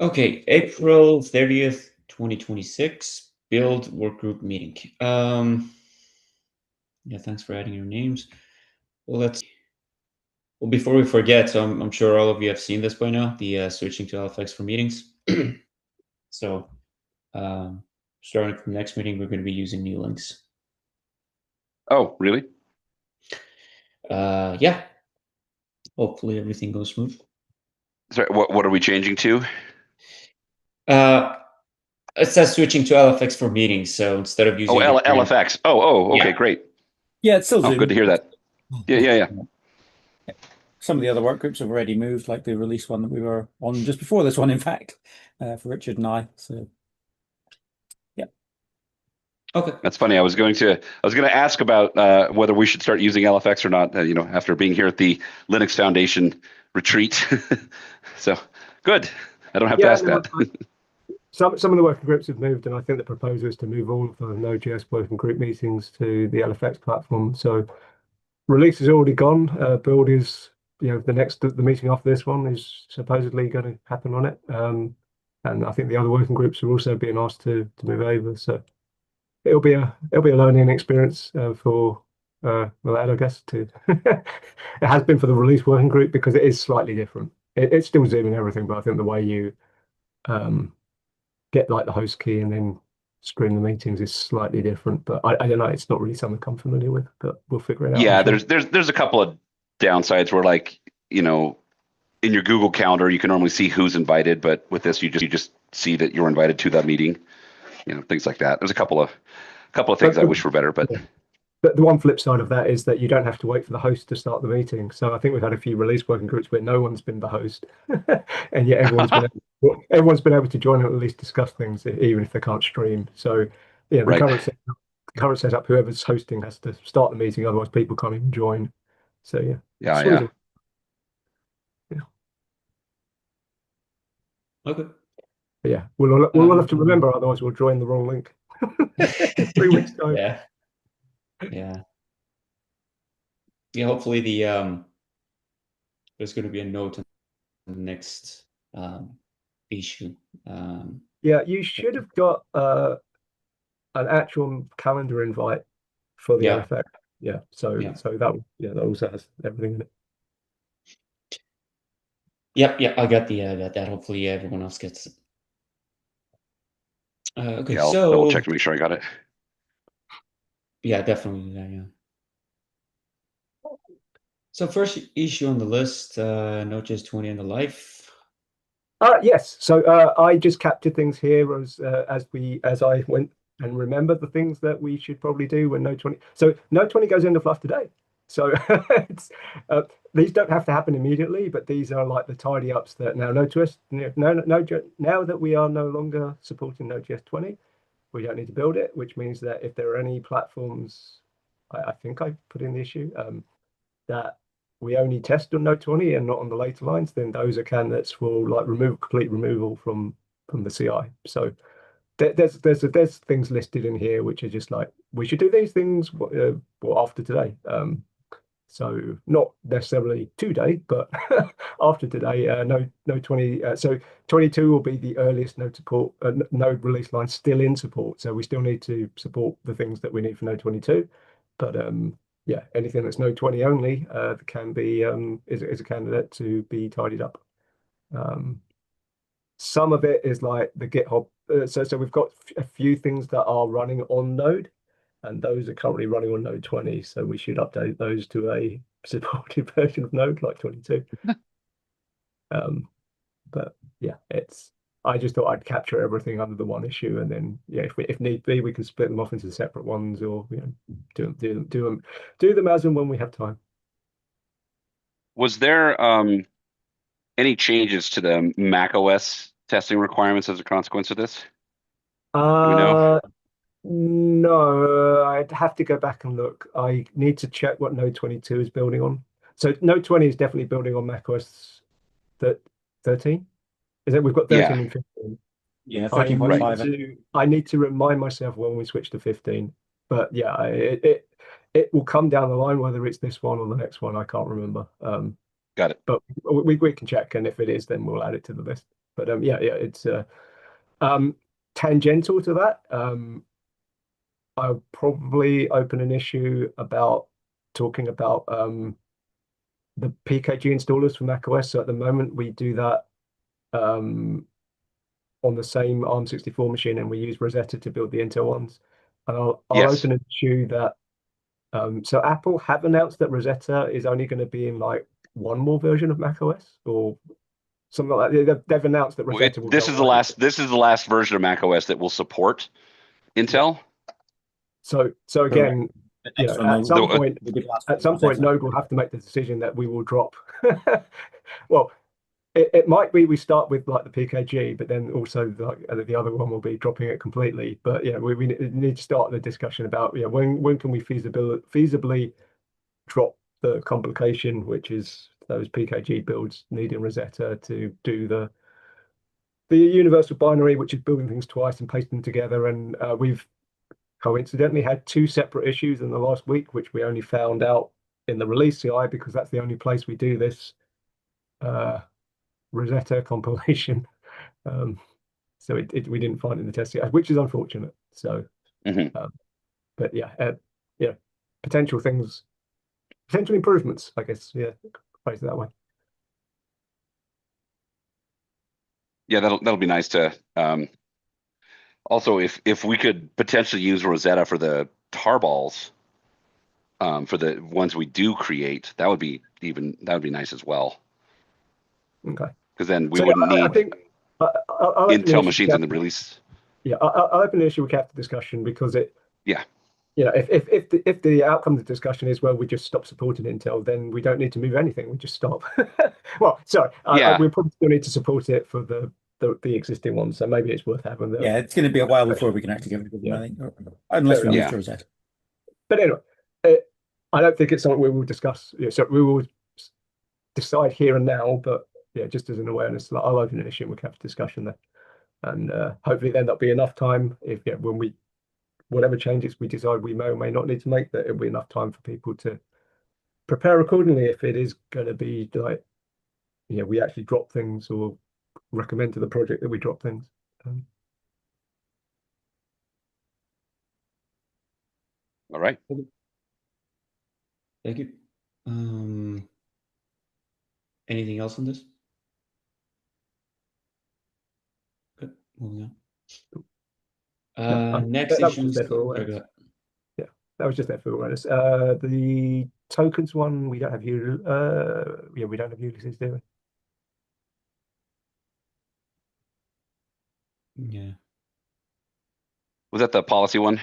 Okay, April 30th, 2026, build workgroup meeting. Yeah, thanks for adding your names. Well, before we forget, so I'm sure all of you have seen this by now, the switching to LFX for meetings. So um, starting from next meeting, we're going to be using new links. Oh, really? Yeah, hopefully everything goes smooth. Sorry, what are we changing to? Uh, it says switching to LFX for meetings, so instead of Oh, using the current, LFX. Oh, okay, yeah, great. Yeah, it's still Oh, good Zoom. to hear that. Yeah. Some of the other work groups have already moved, like the release one that we were on just before this one, in fact, for Richard and I. So, yeah. okay. That's funny. I was going to ask about whether we should start using LFX or not. After being here at the Linux Foundation retreat. So good. I don't have to Yeah, ask no, that. some of the working groups have moved, and I think the proposal is to move all of the Node.js working group meetings to the LFX platform. So release is already gone. Build is, the meeting after this one is supposedly going to happen on it. And I think the other working groups are also being asked to move over. So it'll be a learning experience for Millad, I guess. It has been for the release working group because it is slightly different. It's still Zoom and everything, but I think the way you um, get like the host key and then stream the meetings is slightly different. But I don't know. It's not really something I'm familiar with, but we'll figure it out. I'm Yeah, sure. there's a couple of downsides where in your Google Calendar you can normally see who's invited, but with this you just see that you're invited to that meeting. Things like that. There's a couple of things But I wish were better, but the one flip side of that is that you don't have to wait for the host to start the meeting. So I think we've had a few release working groups where no one's been the host, and yet everyone's been able to join and at least discuss things, even if they can't stream. So yeah, the right. current setup, whoever's hosting has to start the meeting, otherwise people can't even join. So yeah, Yeah. swings and- yeah. Okay. But yeah, we'll have to remember, otherwise we'll join the wrong link in 3 weeks time. Yeah. Yeah. Yeah, hopefully there's going to be a note in the next issue. Yeah, you should have got an actual calendar invite for the Yeah. LFX. Yeah, so Yeah. that also has everything in it. Yep, I got that. Hopefully everyone else gets it. Okay, Yeah, I'll double so check to make sure I got it. yeah, definitely yeah. So first issue on the list, Node.js 20 and the life. Yes. So I just captured things here as I went and remembered the things that we should probably do when Node 20. So Node 20 goes into fluff today. So it's uh, these don't have to happen immediately, but these are like the tidy ups that now Node.js now that we are no longer supporting Node.js 20, we don't need to build it, which means that if there are any platforms, I think I put in the issue that we only test on Node 20 and not on the later lines, then those are candidates for like complete removal from the CI. So there's things listed in here which are just like we should do these things after today. So not necessarily today, but after today, Node 20. So 22 will be the earliest Node support, Node release line still in support. So we still need to support the things that we need for Node 22. But yeah, anything that's Node 20 only can be is a candidate to be tidied up. Um, some of it is like the GitHub. So we've got a few things that are running on Node, and those are currently running on Node 20. So we should update those to a supported version of Node like 22. But yeah, I just thought I'd capture everything under the one issue, and then yeah, if need be, we can split them off into separate ones, or do them as and when we have time. Was there any changes to the Mac OS testing requirements as a consequence of this? Do we know? Uh, no, I'd have to go back and look. I need to check what Node 22 is building on. So Node 20 is definitely building on macOS 13. Is it? We've got Yeah, 13 and 15. Yeah, right. 13.5. I need to remind myself when we switch to 15. But yeah, it will come down the line whether it's this one or the next one. I can't remember. Got it. But we can check, and if it is, then we'll add it to the list. But yeah, it's tangential to that. I'll probably open an issue about talking about the PKG installers for macOS. So at the moment, we do that on the same ARM64 machine, and we use Rosetta to build the Intel ones. And I'll Yes. open an issue that so Apple have announced that Rosetta is only going to be in like one more version of macOS or something like that. They've announced that Rosetta will This go is the away. last. This is the last version of macOS that will support Intel. So again, The you next know, one at will- some The- point, will be the last at one, some point, Rosetta. Node will have to make the decision that we will drop. Well, it might be we start with like the PKG, but then also like the other one will be dropping it completely. But yeah, we need to start the discussion about when can we feasibly drop the complication, which is those PKG builds needing Rosetta to do the universal binary, which is building things twice and pasting them together. And we've coincidentally had two separate issues in the last week, which we only found out in the release CI because that's the only place we do this Rosetta compilation. So we didn't find it in the test CI, which is unfortunate. So, but yeah, potential things, potential improvements, I guess. Yeah, phrase it that way. Yeah, that'll be nice to. Also, if we could potentially use Rosetta for the tarballs, for the ones we do create, that would be nice as well. Okay. Because then we So, wouldn't I need think I'll Intel machines in the release. Yeah, I'll open the issue with CAF discussion because Yeah. If the outcome of the discussion is, well, we just stop supporting Intel, then we don't need to move anything. We just stop. Well, sorry, Yeah. we probably still need to support it for the existing ones. So maybe it's worth having the. Yeah, it's going to be a while before we can actually get rid of them, Yeah. I think, unless we Fair move enough. to Rosetta. But anyway, I don't think it's something we will discuss. So we will decide here and now. But yeah, just as an awareness, I'll open an issue and we can have a discussion there, and hopefully then there'll be enough time when whatever changes we decide we may or may not need to make, that it'll be enough time for people to prepare accordingly if it is going to be like, we actually drop things or recommend to the project that we drop things. All right. Thank you. Anything else on this? Good. Moving on. Next that was issue just is there for awareness. Yeah, that was just there for awareness. The tokens one, we don't have we don't have Ulysses, do we? Yeah. Was that the policy one?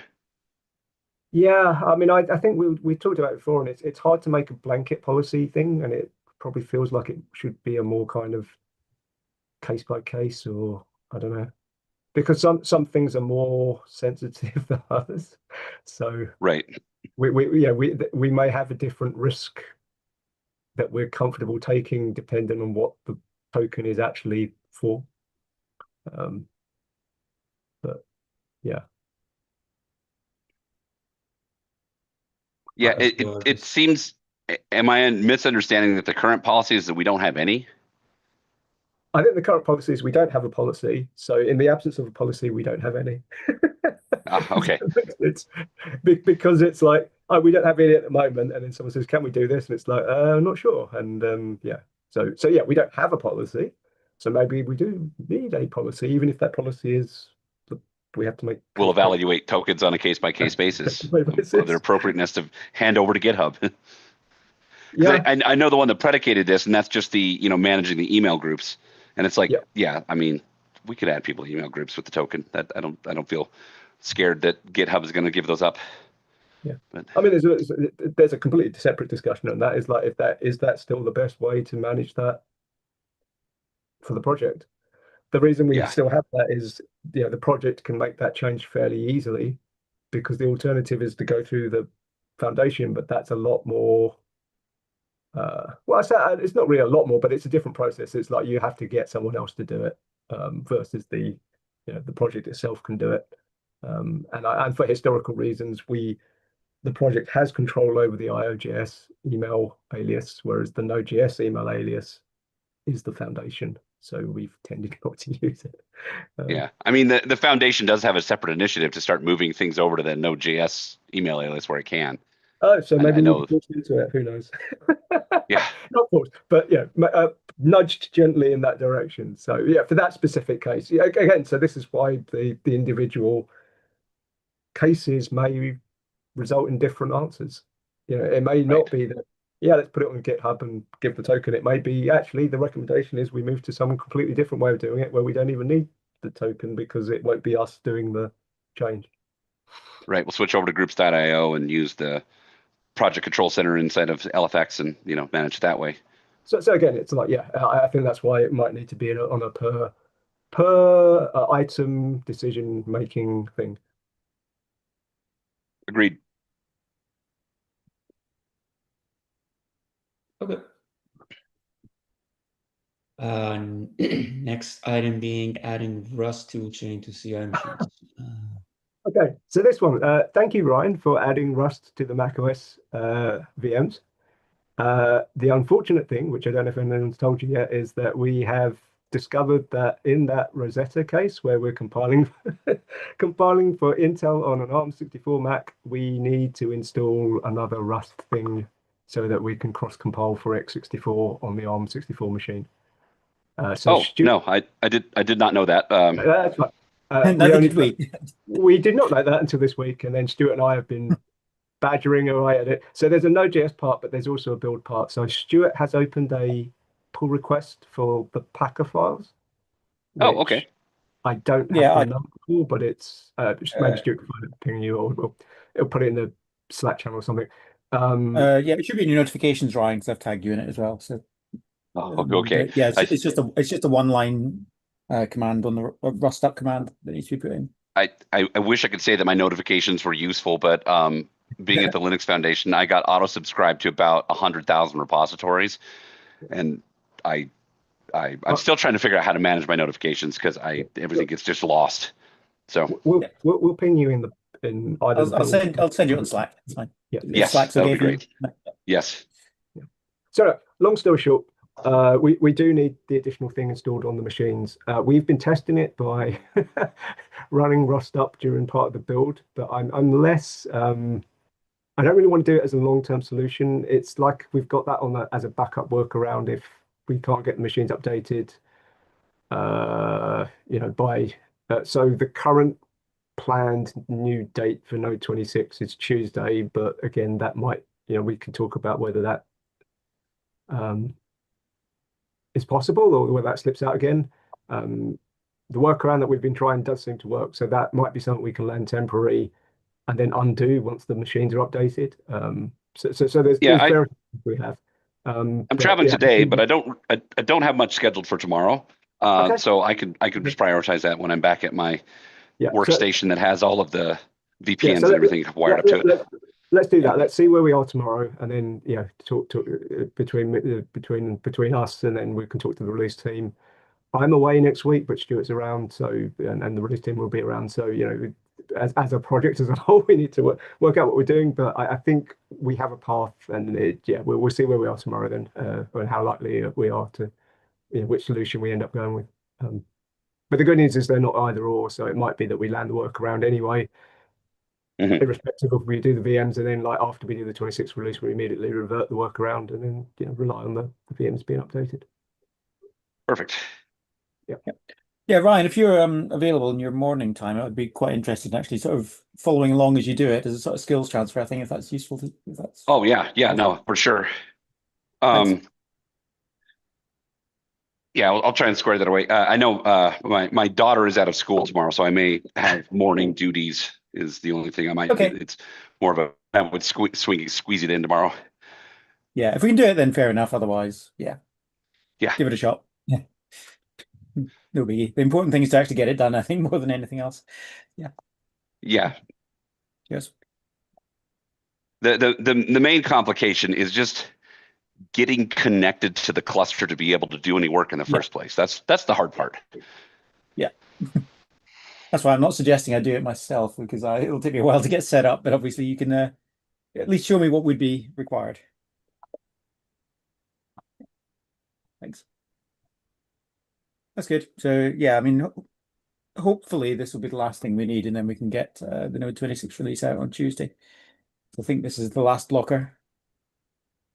Yeah, I mean, I think we talked about it before, and it's hard to make a blanket policy thing, and it probably feels like it should be a more kind of case by case, or I don't know, because some things are more sensitive than others. So Right. we may have a different risk that we're comfortable taking depending on what the token is actually for. But yeah. Yeah, it seems. Am I misunderstanding that the current policy is that we don't have any? I think the current policy is we don't have a policy. So in the absence of a policy, we don't have any. Okay. It's because it's like, oh, we don't have any at the moment, and then someone says, "Can we do this?" And it's like, I'm not sure. And yeah, so yeah, we don't have a policy. So maybe we do need a policy, even if that policy is we have to make. We'll evaluate tokens on a case-by-case basis of their appropriateness to hand over to GitHub. Yeah, I know the one that predicated this, and that's just the managing the email groups. And it's like, yeah, I mean, we could add people to email groups with the token. That I don't feel scared that GitHub is going to give those up. Yeah, but, I mean, there's a completely separate discussion on that. Is like, is that still the best way to manage that for the project? The reason we still have that is, the project can make that change fairly easily, because the alternative is to go through the foundation, but that's a lot more. Well, I say it's not really a lot more, but it's a different process. It's like you have to get someone else to do it, versus the project itself can do it. And for historical reasons, the project has control over the IOJS email alias, whereas the Node.js email alias is the foundation. so we've tended not to use it. Yeah, I mean the foundation does have a separate initiative to start moving things over to the Node.js email alias where it can. Oh, so maybe I we know. can force into it. Who knows? Yeah, Not forced, but yeah, nudged gently in that direction. So yeah, for that specific case, yeah, again, so this is why the individual cases may result in different answers. You know, it may not be that, yeah, let's put it on GitHub and give the token. It may be actually the recommendation is we move to some completely different way of doing it where we don't even need the token because it won't be us doing the change. right. We'll switch over to groups.io and use the project control center inside of LFX and manage it that way. So again, it's like, yeah, I think that's why it might need to be on a per item decision making thing. Agreed. Okay. Next item being adding Rust toolchain to CI machines. Okay, so this one, thank you, Ryan, for adding Rust to the macOS VMs. The unfortunate thing, which I don't know if anyone's told you yet, is that we have discovered that in that Rosetta case where we're compiling compiling for Intel on an ARM64 Mac, we need to install another Rust thing so that we can cross-compile for x64 on the ARM64 machine. No, I did not know that. That's fine. We did not know that until this week, and then Stuart and I have been badgering away at it. So there's a Node.js part, but there's also a build part. So Stuart has opened a pull request for the Packer files. Oh, okay. I don't have the number for, but it's maybe Stuart can find it, ping you, or it'll put it in the Slack channel or something. Yeah, it should be in your notifications, Ryan, because I've tagged you in it as well. So okay. Yeah, it's just a one-line command on the Rust up command that needs to be put in. I wish I could say that my notifications were useful, but being at the Linux Foundation, I got auto-subscribed to about 100,000 repositories, and I'm still trying to figure out how to manage my notifications because everything gets just lost. So we'll ping you in either. I'll send you on Slack. It's fine. Yeah. Yes, Slack's that would okay be great. Yes. Yeah. So long story short, we do need the additional thing installed on the machines. We've been testing it by running Rust up during part of the build, but I'm less. I don't really want to do it as a long-term solution. It's like we've got that on as a backup workaround if we can't get the machines updated. By so the current planned new date for Node 26 is Tuesday, but again, that might we can talk about whether that is possible or whether that slips out again. The workaround that we've been trying does seem to work, so that might be something we can land temporary and then undo once the machines are updated. So there's various things we have. I'm traveling today, but I don't have much scheduled for tomorrow. So I could just prioritize that when I'm back at my workstation that has all of the VPNs and everything wired up to it. Let's do that. Let's see where we are tomorrow, and then talk between us, and then we can talk to the release team. I'm away next week, but Stuart's around, so and the release team will be around. So as a project as a whole, we need to work out what we're doing. But I think we have a path, and we'll see where we are tomorrow then, and how likely we are to which solution we end up going with. But the good news is they're not either or, so it might be that we land the workaround anyway. Irrespective of if we do the VMs, and then after we do the 26th release, we immediately revert the workaround and then rely on the VMs being updated. Perfect. Yeah, Ryan, if you're available in your morning time, I would be quite interested in actually sort of following along as you do it as a sort of skills transfer. I think if that's useful. Oh yeah, no, for sure. Yeah, I'll try and square that away. I know my daughter is out of school tomorrow, so I may have morning duties. Is the only thing I might. Okay. It's more of I would squeeze it in tomorrow. Yeah, if we can do it, then fair enough. Otherwise, yeah, give it a shot. Yeah, no biggie. The important thing is to actually get it done. I think more than anything else. Yeah. Yes. The main complication is just getting connected to the cluster to be able to do any work in the first place. That's the hard part. Yeah. That's why I'm not suggesting I do it myself, because it'll take me a while to get set up, but obviously you can at least show me what would be required. Thanks. That's good. So yeah, I mean, hopefully this will be the last thing we need, and then we can get the Node 26 release out on Tuesday. So I think this is the last blocker.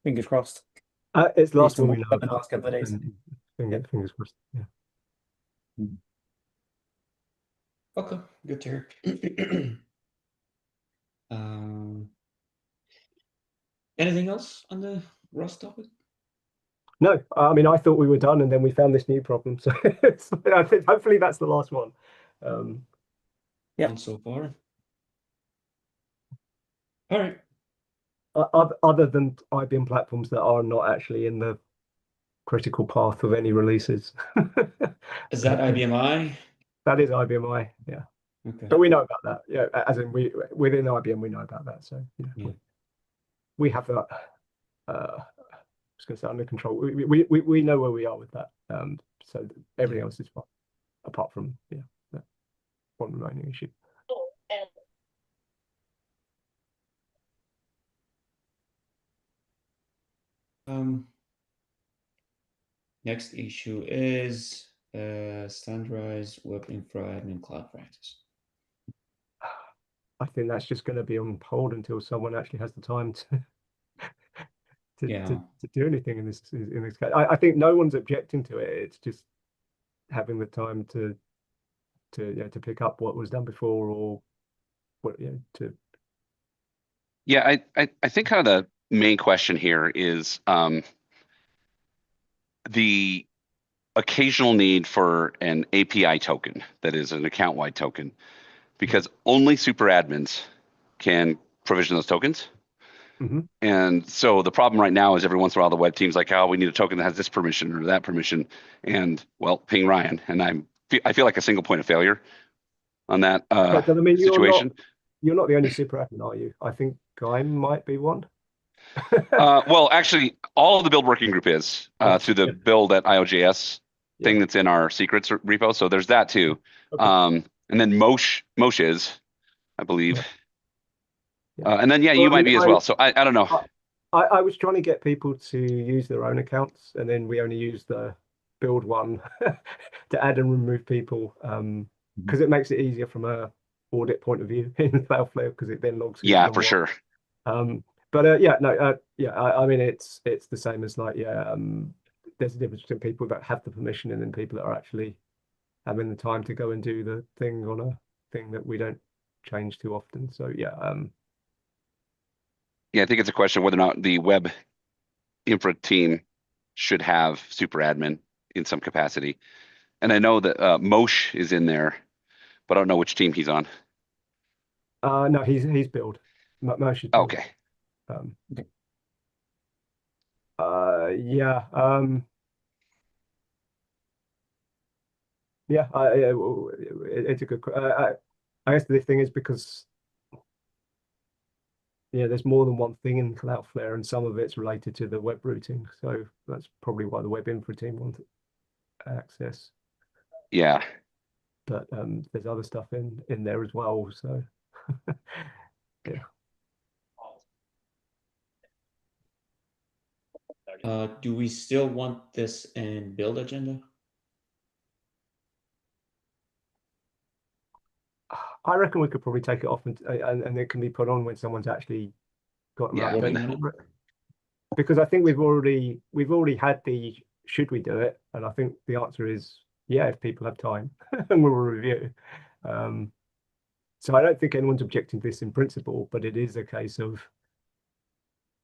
Fingers crossed. It's the last Based on one we what know we've done in the last couple of days. and fingers crossed. Yeah. Okay, good to hear. Anything else on the Rust topic? No, I mean, I thought we were done, and then we found this new problem. So I think hopefully that's the last one. Yeah. One so far. All right. Other than IBM platforms that are not actually in the critical path of any releases. Is that IBMI? That is IBMI, yeah. Okay. But we know about that, yeah. As in, within IBM we know about that. So Yeah. we have that. I was going to say under control. We know where we are with that. So everything else is fine, apart from that one remaining issue. Next issue is standardized web infra admin cloud practice. I think that's just going to be on hold until someone actually has the time to do anything in this case. I think no one's objecting to it. It's just having the time to pick up what was done before, or what to. Yeah, I think kind of the main question here is the occasional need for an API token that is an account-wide token, because only super admins can provision those tokens. Mm-hmm. And so the problem right now is every once in a while the web team's like, oh, we need a token that has this permission or that permission, and well, ping Ryan, and I feel like a single point of failure on that situation. You're not the only super admin, are you? I think Guy might be one. Well, actually, all of the build working group is through the build at IOJS thing that's in our secrets repo. So there's that too. Okay. And then Moshe is, I believe. Yeah. And then you might be as well. So I don't know. I was trying to get people to use their own accounts, and then we only use the build one to add and remove people, because it makes it easier from a audit point of view in Cloudflare, because it then logs. Yeah, for sure. But I mean, it's the same as like, there's a difference between people that have the permission and then people that are actually having the time to go and do the thing on a thing that we don't change too often. So yeah, I think it's a question of whether or not the web infra team should have super admin in some capacity. And I know that Moshe is in there, but I don't know which team he's on. No, he's build. Moshe is build. Okay. It's a good. I guess the thing is because there's more than one thing in Cloudflare, and some of it's related to the web routing. So that's probably why the web infra team wanted access. Yeah. But there's other stuff in there as well. So yeah. Do we still want this in build agenda? I reckon we could probably take it off and it can be put on when someone's actually got working on it. Because I think we've already had the should we do it, and I think the answer is yeah, if people have time and we'll review. So I don't think anyone's objecting to this in principle, but it is a case of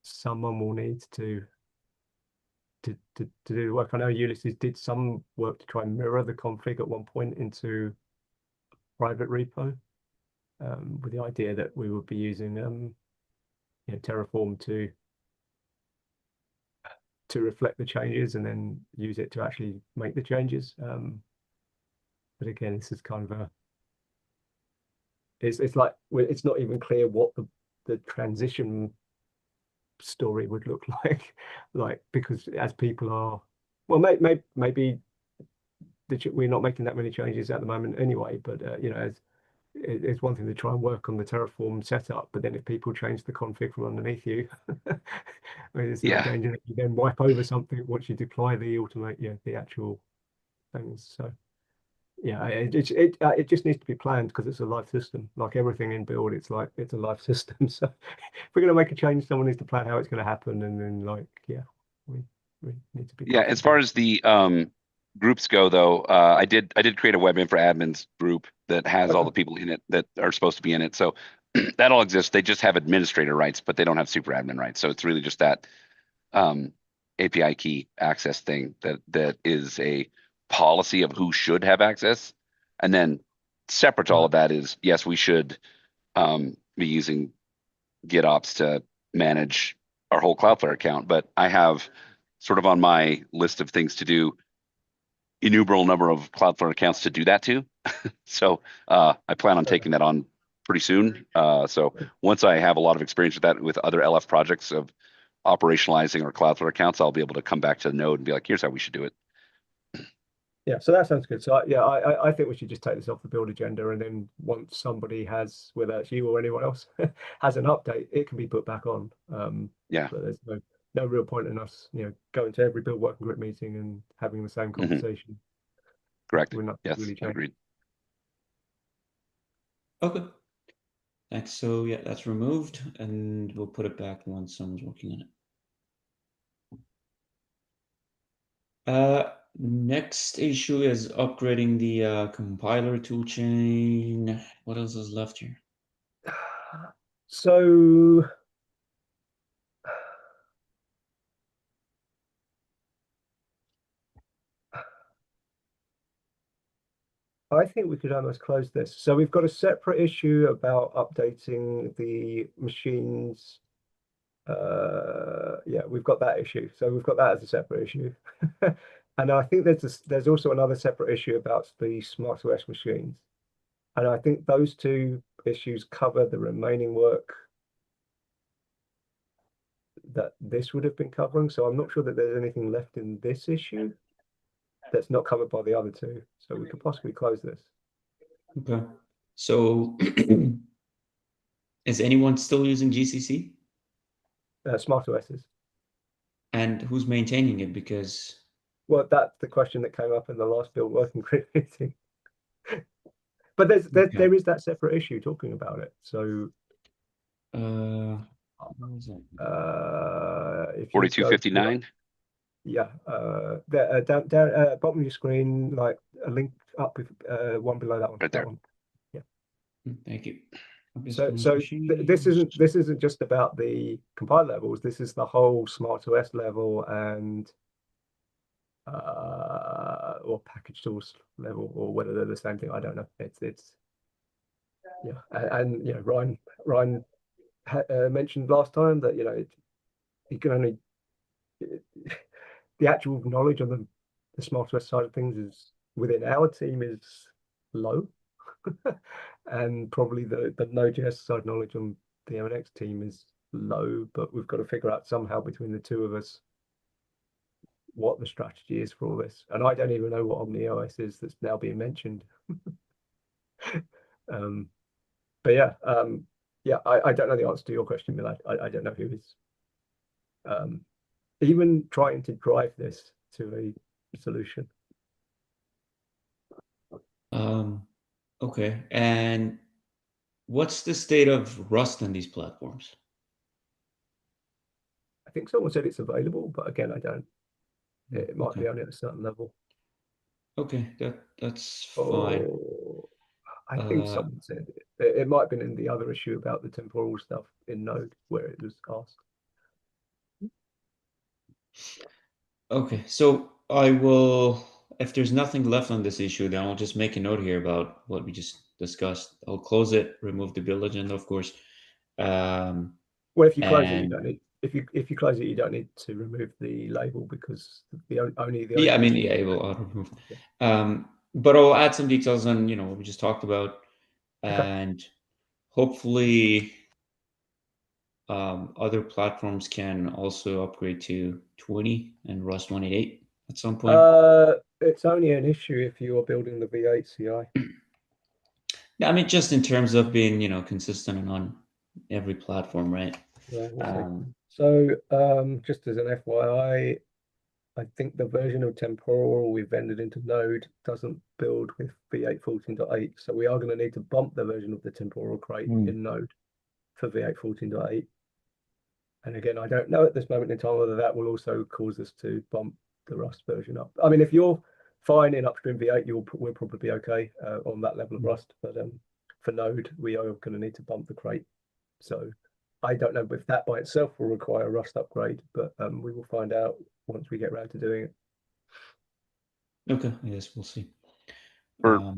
someone will need to do the work. I know Ulysses did some work to try and mirror the config at one point into private repo, with the idea that we would be using Terraform to reflect the changes and then use it to actually make the changes. But again, this is kind of it's like it's not even clear what the transition story would look like because as people are maybe we're not making that many changes at the moment anyway, but it's one thing to try and work on the Terraform setup, but then if people change the config from underneath you, there's no danger that you then wipe over something once you deploy the the actual things. So yeah, it just needs to be planned because it's a live system. Like everything in build, it's a live system. So if we're going to make a change, someone needs to plan how it's going to happen, and then we need to be Yeah, as far as the groups go, though, I did create a web infra admins group that has all the people in it that are supposed to be in it. So that all exists. They just have administrator rights, but they don't have super admin rights. So it's really just that API key access thing that is a policy of who should have access. And then separate to all of that is, yes, we should be using GitOps to manage our whole Cloudflare account. But I have sort of on my list of things to do innumerable number of Cloudflare accounts to do that too. So I plan on taking that on pretty soon. So once I have a lot of experience with that with other LF projects of operationalizing our Cloudflare accounts, I'll be able to come back to the node and be like, here's how we should do it. Yeah, so that sounds good. So yeah, I think we should just take this off the build agenda, and then once somebody has, whether it's you or anyone else, has an update, it can be put back on. Yeah. But there's no real point in us, going to every build working group meeting and having the same conversation. Correct. We're not Yes, really changing. agreed. Okay. Thanks. So yeah, that's removed, and we'll put it back once someone's working on it. Next issue is upgrading the compiler toolchain. What else is left here? So I think we could almost close this. So we've got a separate issue about updating the machines. Yeah, we've got that issue. So we've got that as a separate issue. And I think there's also another separate issue about the SmartOS machines. And I think those two issues cover the remaining work that this would have been covering. So I'm not sure that there's anything left in this issue that's not covered by the other two. So we could possibly close this. Okay. So is anyone still using GCC? SmartOSs. And who's maintaining it? Because Well, that's the question that came up in the last build working group meeting. But there is that separate issue talking about it. So what was it? if 4259. Yeah, down bottom of your screen, like a link up with one below that one. Right there. That one. Yeah. Thank you. So this isn't just about the compile levels. This is the whole SmartOS level and or package tools level, or whether they're the same thing. I don't know. It's yeah, and Ryan mentioned last time that you can only the actual knowledge on the SmartOS side of things is within our team is low, and probably the Node.js side knowledge on the MNX team is low. But we've got to figure out somehow between the two of us what the strategy is for all this. And I don't even know what OmniOS is that's now being mentioned. But yeah, I don't know the answer to your question, Milad. I don't know who is even trying to drive this to a solution. Okay. And what's the state of Rust on these platforms? I think someone said it's available, but again, I don't. It might be only at a certain level. Okay, that's fine. I think someone said it might have been in the other issue about the temporal stuff in Node where it was asked. Okay, so I will, if there's nothing left on this issue, then I'll just make a note here about what we just discussed. I'll close it, remove the build agenda, of course. Well, if you close it, you don't need. If you close it, you don't need to remove the label because only the yeah, I mean, yeah, it will auto remove. But I'll add some details on what we just talked about, and hopefully other platforms can also upgrade to 20 and Rust 188 at some point. It's only an issue if you are building the V8 CI. Yeah, I mean, just in terms of being consistent and on every platform, right? Yeah. So just as an FYI, I think the version of temporal we've vended into Node doesn't build with V8 14.8, so we are going to need to bump the version of the temporal crate in Node for V8 14.8. And again, I don't know at this moment in time whether that will also cause us to bump the Rust version up. I mean, if you're fine in upstream V8, we'll probably be okay on that level of Rust. But for Node, we are going to need to bump the crate. So I don't know if that by itself will require a Rust upgrade, but we will find out once we get around to doing it. Okay, I guess we'll see. For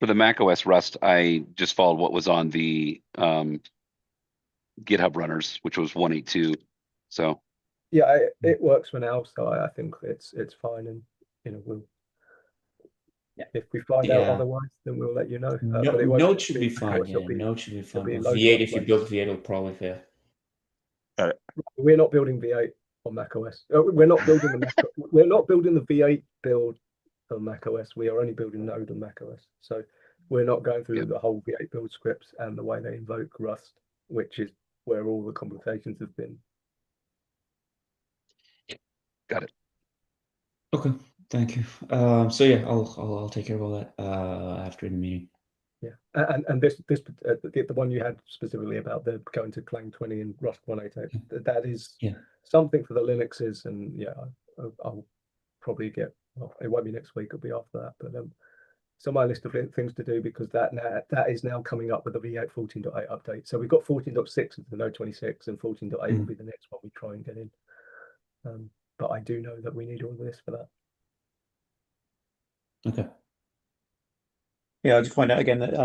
the macOS Rust, I just followed what was on the GitHub runners, which was 1.8.2. So yeah, it works for now. So I think it's fine, and we'll. Yeah. If we find out otherwise, then we'll let you know. But it Node should be fine. Yeah, Node should be fine. But V8, if you build V8, it'll probably fail. We're not building V8 on macOS. We're not building the we're not building the V8 build on macOS. We are only building Node on macOS. So we're not going through the whole V8 build scripts and the way they invoke Rust, which is where all the complications have been. Got it. Okay, thank you. So yeah, I'll take care of all that after the meeting. Yeah, and this the one you had specifically about the going to Clang 20 and Rust 188, that is something for the Linuxes, and yeah, I'll probably get. Well, it won't be next week; it'll be after that. But it's on my list of things to do because that is now coming up with the V8 14.8 update. So we've got 14.6 of the Node 26, and 14.8 will be the next one we try and get in. But I do know that we need all of this for that. Okay. Yeah, I'll just point out again that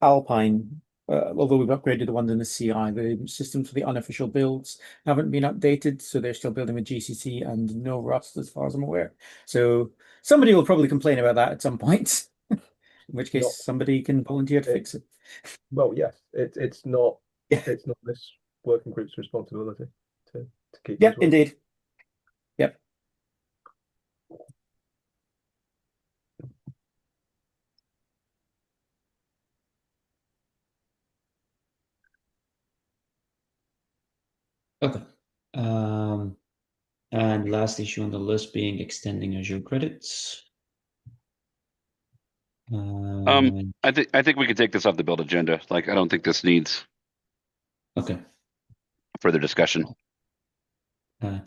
Alpine, although we've upgraded the ones in the CI, the systems for the unofficial builds haven't been updated, so they're still building with GCC and no Rust as far as I'm aware. So somebody will probably complain about that at some point, in which case somebody can volunteer to fix it. Well, yes, it's not this working group's responsibility to keep. Yeah, indeed. Yep. Okay. And last issue on the list being extending Azure credits. I think we could take this off the build agenda. Like, I don't think this needs further discussion. Okay.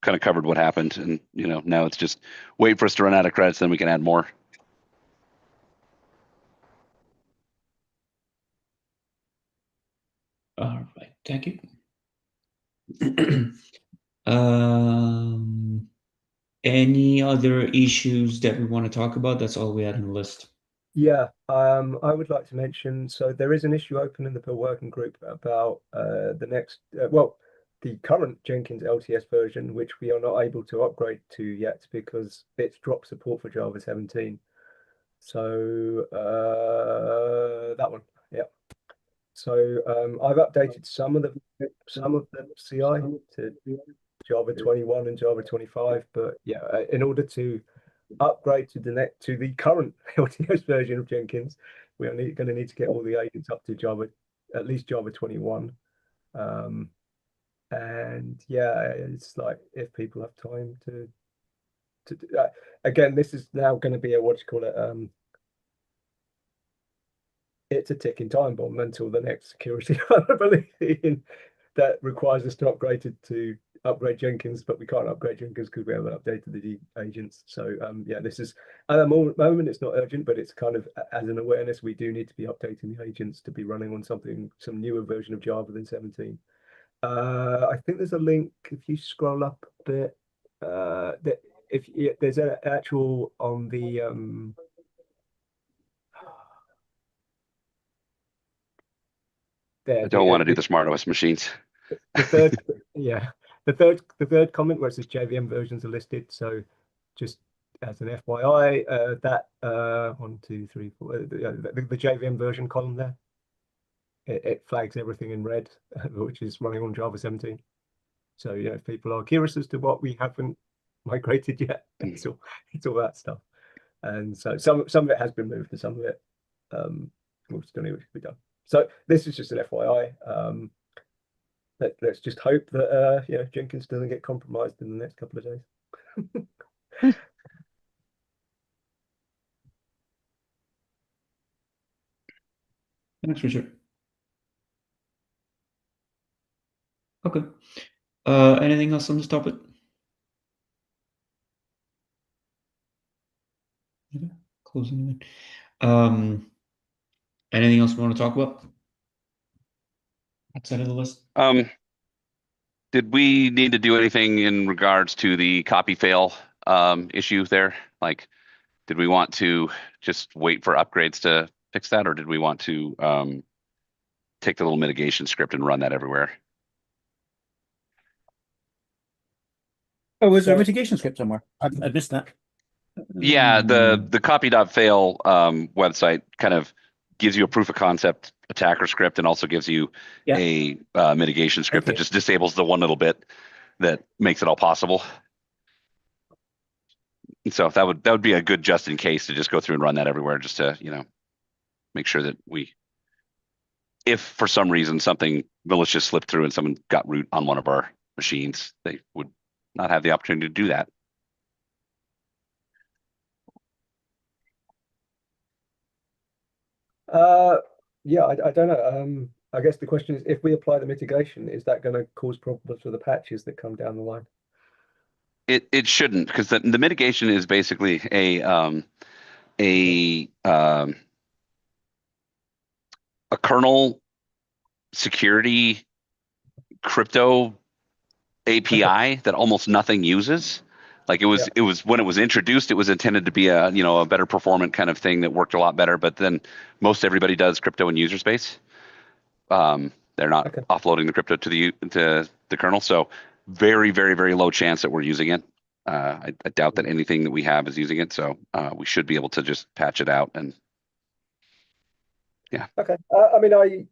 Kind of covered what happened, and now it's just wait for us to run out of credits, then we can add more. All right, thank you. Any other issues that we want to talk about? That's all we had on the list. Yeah, I would like to mention, so there is an issue open in the Build working group about the next, the current Jenkins LTS version, which we are not able to upgrade to yet because it's dropped support for Java 17. So that one, yeah. So I've updated some of the CI to Java 21 and Java 25, but yeah, in order to upgrade to the current LTS version of Jenkins, we are going to need to get all the agents up to Java, at least Java 21. And yeah, it's like if people have time to do that. Again, this is now going to be a it's a ticking time bomb until the next security vulnerability that requires us to upgrade Jenkins, but we can't upgrade Jenkins because we haven't updated the agents. So yeah, this is at the moment it's not urgent, but it's kind of as an awareness we do need to be updating the agents to be running on some newer version of Java than 17. I think there's a link if you scroll up a bit. There's an actual on the I don't want to do the SmartOS machines. The third, the third comment where it says JVM versions are listed. So just as an FYI, that 1, 2, 3, 4, the JVM version column there, it flags everything in red, which is running on Java 17. So yeah, if people are curious as to what we haven't migrated yet, it's all that stuff. And so some of it has been moved, and some of it will still need to be done. So this is just an FYI. Let's just hope that Jenkins doesn't get compromised in the next couple of days. Thanks, Richard. Okay. Anything else on this topic? Okay. Closing it. Anything else we want to talk about outside of the list? Did we need to do anything in regards to the copy fail issue there? Like, did we want to just wait for upgrades to fix that, or did we want to take the little mitigation script and run that everywhere? Oh, was there a mitigation script somewhere? I missed that. Yeah, the copy.fail website kind of gives you a proof of concept attacker script and also gives you a mitigation script that just disables the one little bit that makes it all possible. And so that would be a good just in case to just go through and run that everywhere, just to, you know, make sure that if for some reason something malicious slipped through and someone got root on one of our machines, they would not have the opportunity to do that. Yeah, I don't know. I guess the question is, if we apply the mitigation, is that going to cause problems for the patches that come down the line? It shouldn't, because the mitigation is basically a kernel security crypto API that almost nothing uses. Like it was when it was introduced, it was intended to be a better performant kind of thing that worked a lot better. But then most everybody does crypto in user space. They're not offloading the crypto to the kernel, so very, very, very low chance that we're using it. I doubt that anything that we have is using it, so we should be able to just patch it out. And yeah. Okay. I mean,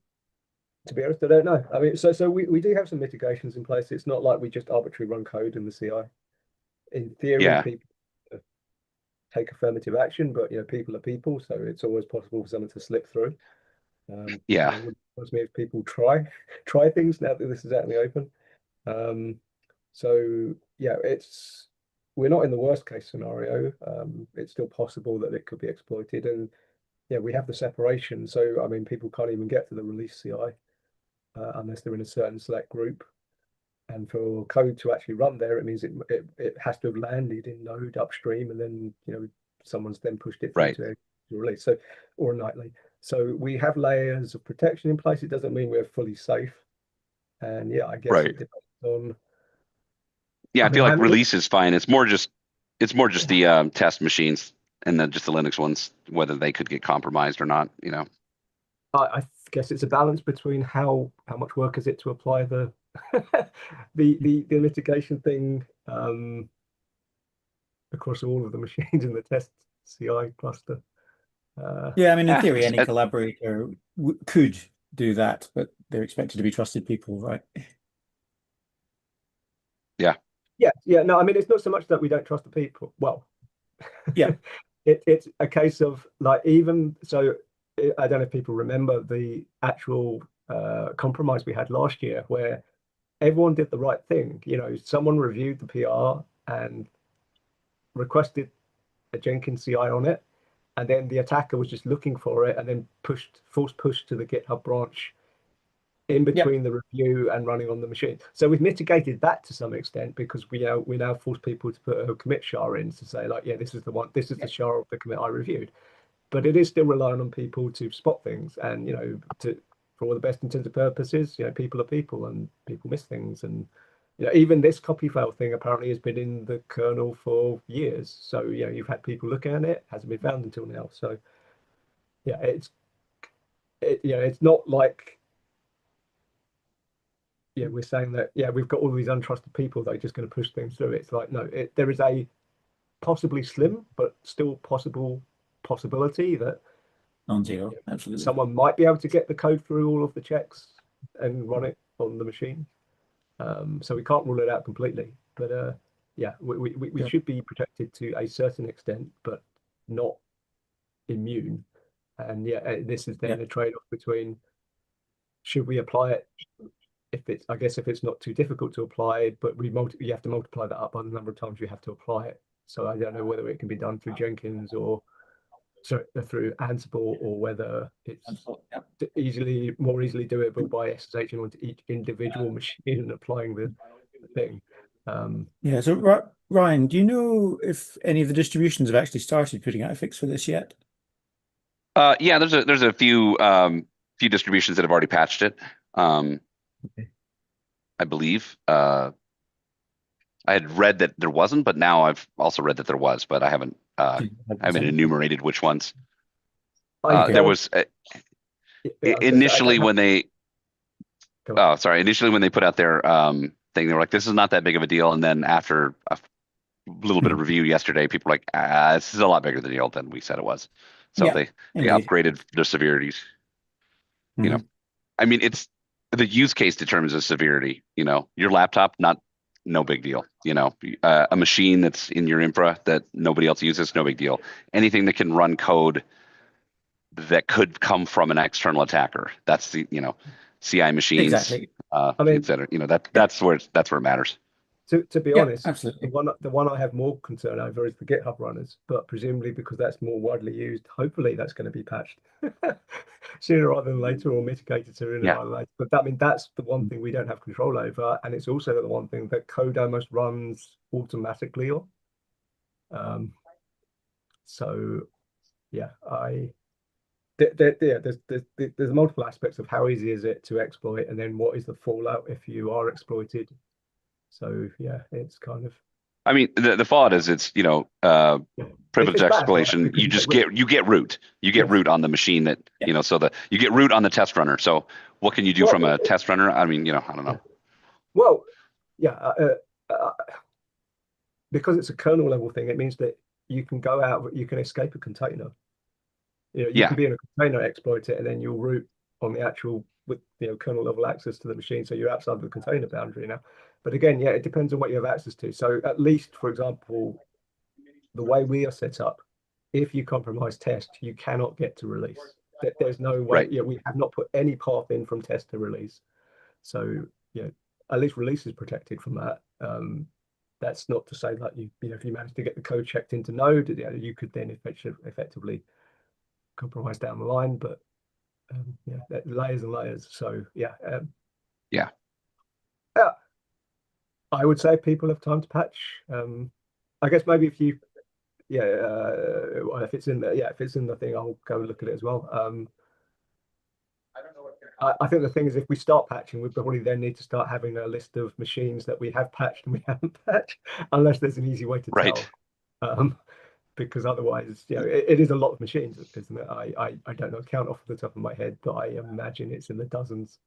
to be honest, I don't know. I mean, so we do have some mitigations in place. It's not like we just arbitrarily run code in the CI. In theory, people take affirmative action, but people are people, so it's always possible for someone to slip through. Yeah. It would surprise me if people try things now that this is out in the open. So yeah, we're not in the worst case scenario. It's still possible that it could be exploited, and yeah, we have the separation. So I mean, people can't even get to the release CI unless they're in a certain select group. And for code to actually run there, it means it has to have landed in Node upstream, and then someone's then pushed it through to release. So or nightly. So we have layers of protection in place. It doesn't mean we're fully safe. And yeah, I guess it depends on. Yeah, I feel like release is fine. It's more just the test machines and then just the Linux ones, whether they could get compromised or not. I guess it's a balance between how much work is it to apply the the mitigation thing across all of the machines in the test CI cluster. Yeah, I mean, in theory, any collaborator could do that, but they're expected to be trusted people, right? Yeah. No, I mean, it's not so much that we don't trust the people. Well, yeah, it's a case of like, even so, I don't know if people remember the actual compromise we had last year, where everyone did the right thing. Someone reviewed the PR and requested a Jenkins CI on it, and then the attacker was just looking for it and then force push to the GitHub branch in between the review and running on the machine. So we've mitigated that to some extent, because we now force people to put a commit SHA in to say, like, yeah, this is the one, this is the SHA of the commit I reviewed. But it is still relying on people to spot things, and for all the best intents and purposes, people are people and people miss things. And even this copy fail thing apparently has been in the kernel for years. So you've had people look at it, hasn't been found until now. So yeah, it's not like we're saying that we've got all these untrusted people that are just going to push things through. It's like, no, there is a possibly slim but still possibility that non-zero, absolutely, someone might be able to get the code through all of the checks and run it on the machine. So we can't rule it out completely, but we should be protected to a certain extent, but not immune. And this is then a trade-off between, should we apply it I guess if it's not too difficult to apply, but you have to multiply that up by the number of times you have to apply it. So I don't know whether it can be done through Jenkins or through Ansible, or whether it's more easily doable by SSHing onto each individual machine and applying the thing. Yeah. So Ryan, do you know if any of the distributions have actually started putting out a fix for this yet? Yeah, there's a few distributions that have already patched it. Okay. I believe. I had read that there wasn't, but now I've also read that there was, but I haven't enumerated which ones. There was initially when they put out their thing, they were like, "This is not that big of a deal," and then after a little bit of review yesterday, people were like, "This is a lot bigger deal than we said it was." So they upgraded their severities. You know, I mean, it's the use case determines the severity. You know, your laptop, no big deal. You know, a machine that's in your infra that nobody else uses, no big deal. Anything that can run code that could come from an external attacker, that's the, CI machines, Exactly. et cetera. You know, that's where it matters. To be honest, absolutely. the one I have more concern over is the GitHub runners, but presumably because that's more widely used, hopefully that's going to be patched sooner rather than later, or mitigated sooner rather than later. But that's the one thing we don't have control over, and it's also the one thing that code almost runs automatically on. So yeah, there's multiple aspects of how easy is it to exploit, and then what is the fallout if you are exploited. So yeah, it's kind of. I mean, the fault is it's privilege exploitation. You just get root. You get root on the machine that so you get root on the test runner. So what can you do from a test runner? I mean, I don't know. Well, yeah, because it's a kernel level thing, it means that you can go out, you can escape a container. You can be in a container, exploit it, and then you'll root on the actual with kernel level access to the machine, so you're outside the container boundary now. But again, it depends on what you have access to. So at least, for example, the way we are set up, if you compromise test, you cannot get to release. There's no way. Right. We have not put any path in from test to release. So at least release is protected from that. That's not to say that if you manage to get the code checked into Node, you could then effectively compromise down the line. But layers and layers. So I would say people have time to patch. I guess maybe if you if it's in the thing, I'll go and look at it as well. I think the thing is, if we start patching, we probably then need to start having a list of machines that we have patched and we haven't patched, unless there's an easy way to tell. Because otherwise, it is a lot of machines, isn't it? I don't know count off the top of my head, but I imagine it's in the dozens.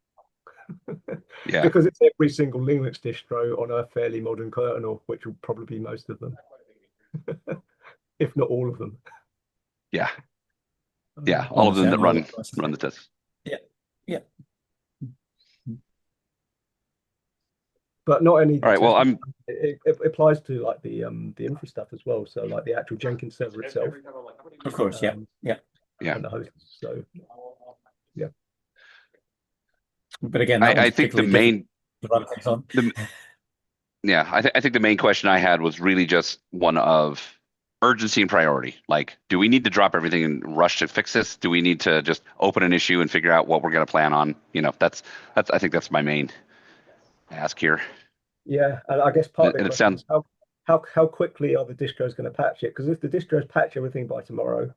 Because it's every single Linux distro on a fairly modern kernel, which will probably be most of them, if not all of them. All of them that run the tests. Yeah. But not only. All right. Well, it applies to like the infra stuff as well. So like the actual Jenkins server itself. Of course. Yeah. And the hosts. So yeah. But again, I think the main. I think the main question I had was really just one of urgency and priority. Like, do we need to drop everything and rush to fix this? Do we need to just open an issue and figure out what we're going to plan on? That's I think that's my main ask here. Yeah, and I guess part of the question is how quickly are the distros going to patch it? Because if the distros patch everything by tomorrow,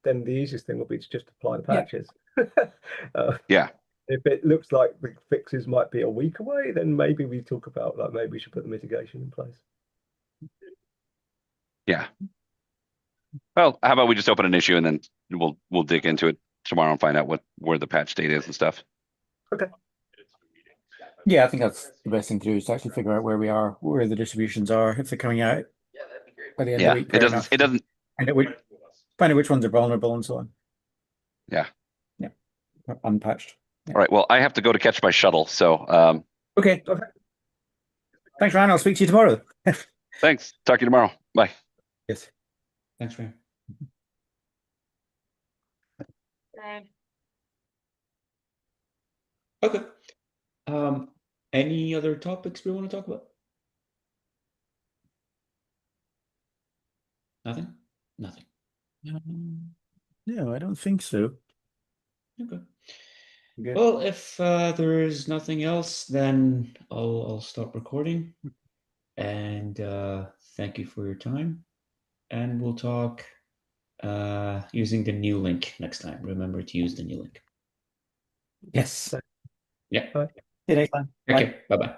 then the easiest thing will be to just apply the patches. If it looks like the fixes might be a week away, then maybe we talk about maybe we should put the mitigation in place. Yeah. Well, how about we just open an issue and then we'll dig into it tomorrow and find out where the patch date is and stuff. Okay. Yeah, I think that's the best thing to do, is to actually figure out where we are, where the distributions are, if they're coming out by the end of the week. It doesn't. Find out which ones are vulnerable and so on. Yeah. Unpatched. All right. Well, I have to go to catch my shuttle. So. Okay. Thanks, Ryan. I'll speak to you tomorrow. Thanks. Talk to you tomorrow. Bye. Yes. Thanks, Ryan. Okay. Any other topics we want to talk about? Nothing? Nothing. No, I don't think so. Okay. Good. Well, if there is nothing else, then I'll stop recording. And thank you for your time. And we'll talk using the new link next time. Remember to use the new link. Yes. Yeah. Bye. See you next time. Bye. Okay. Bye-bye.